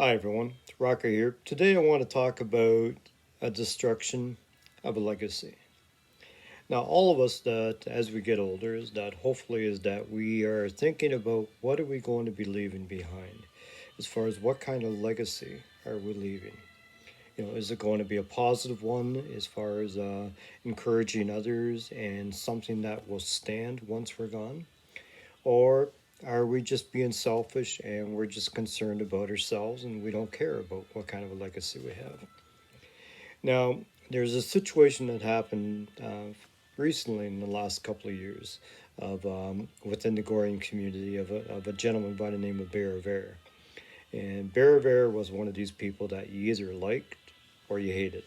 Hi everyone, it's Rocker here. Today I want to talk about a destruction of a legacy. Now, all of us that as we get older is that we are thinking about what are we going to be leaving behind as far as what kind of legacy are we leaving. Is it going to be a positive one as far as encouraging others and something that will stand once we're gone? Or are we just being selfish and we're just concerned about ourselves and we don't care about what kind of a legacy we have? Now, there's a situation that happened recently in the last couple of years of within the Goring community of a gentleman by the name of BearofAr's. And BearofAr's was one of these people that you either liked or you hated.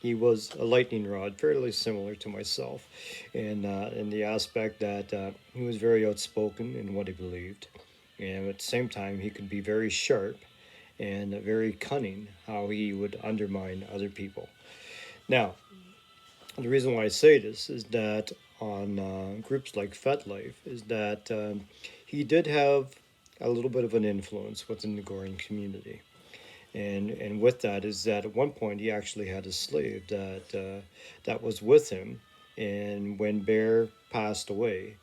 He was a lightning rod, fairly similar to myself, in the aspect that he was very outspoken in what he believed, and at the same time he could be very sharp and very cunning how he would undermine other people. Now, the reason why I say this is that on groups like FetLife is that he did have a little bit of an influence within the Goring community. And with that is that at one point he actually had a slave that was with him, and when Bear passed away,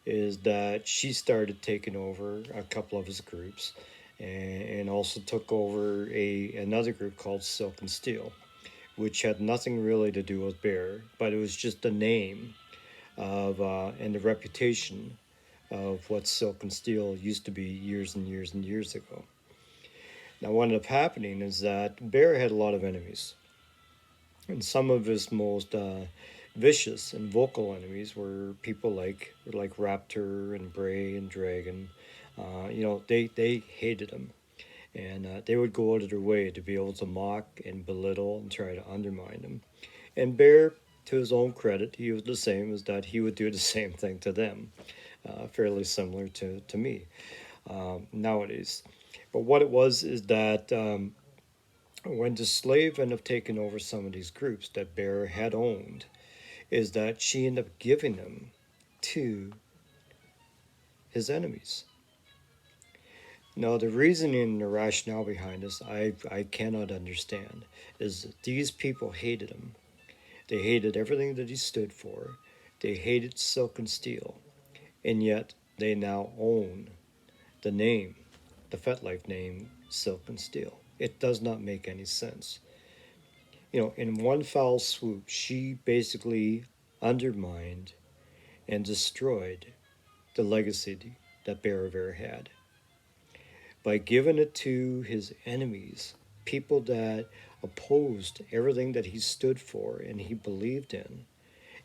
is that she started taking over a couple of his groups, and also took over another group called Silk&Steel, which had nothing really to do with Bear, but it was just the name of and the reputation of what Silk&Steel used to be years and years and years ago. Now, what ended up happening is that Bear had a lot of enemies, and some of his most vicious and vocal enemies were people like Raptor and Bray and Dragon. They hated him, and they would go out of their way to be able to mock and belittle and try to undermine him. And Bear, to his own credit, he was the same as that he would do the same thing to them, fairly similar to me nowadays. But what it was is that when the slave ended up taking over some of these groups that Bear had owned, is that she ended up giving them to his enemies. Now, the reasoning and the rationale behind this, I cannot understand, is that these people hated him. They hated everything that he stood for. They hated Silk&Steel, and yet they now own the name, the FetLife name, Silk&Steel. It does not make any sense. In one foul swoop, she basically undermined and destroyed the legacy that BearofAr's had by giving it to his enemies, people that opposed everything that he stood for and he believed in,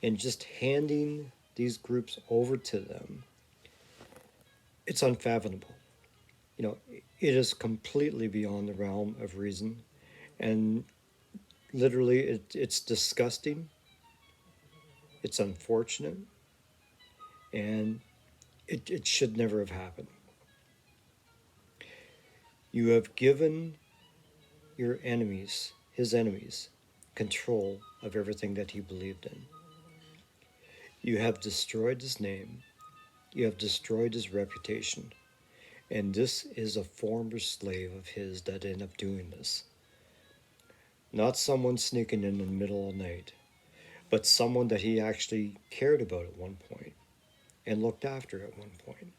and just handing these groups over to them. It's unfathomable. It is completely beyond the realm of reason, and literally it's disgusting, it's unfortunate, and it should never have happened. You have given your enemies, his enemies, control of everything that he believed in. You have destroyed his name, you have destroyed his reputation, and this is a former slave of his that ended up doing this. Not someone sneaking in the middle of the night, but someone that he actually cared about at one point and looked after at one point.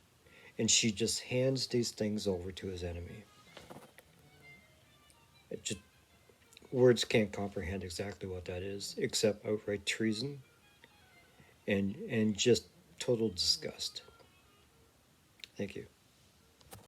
And she just hands these things over to his enemy. It just, words can't comprehend exactly what that is, except outright treason and just total disgust. Thank you.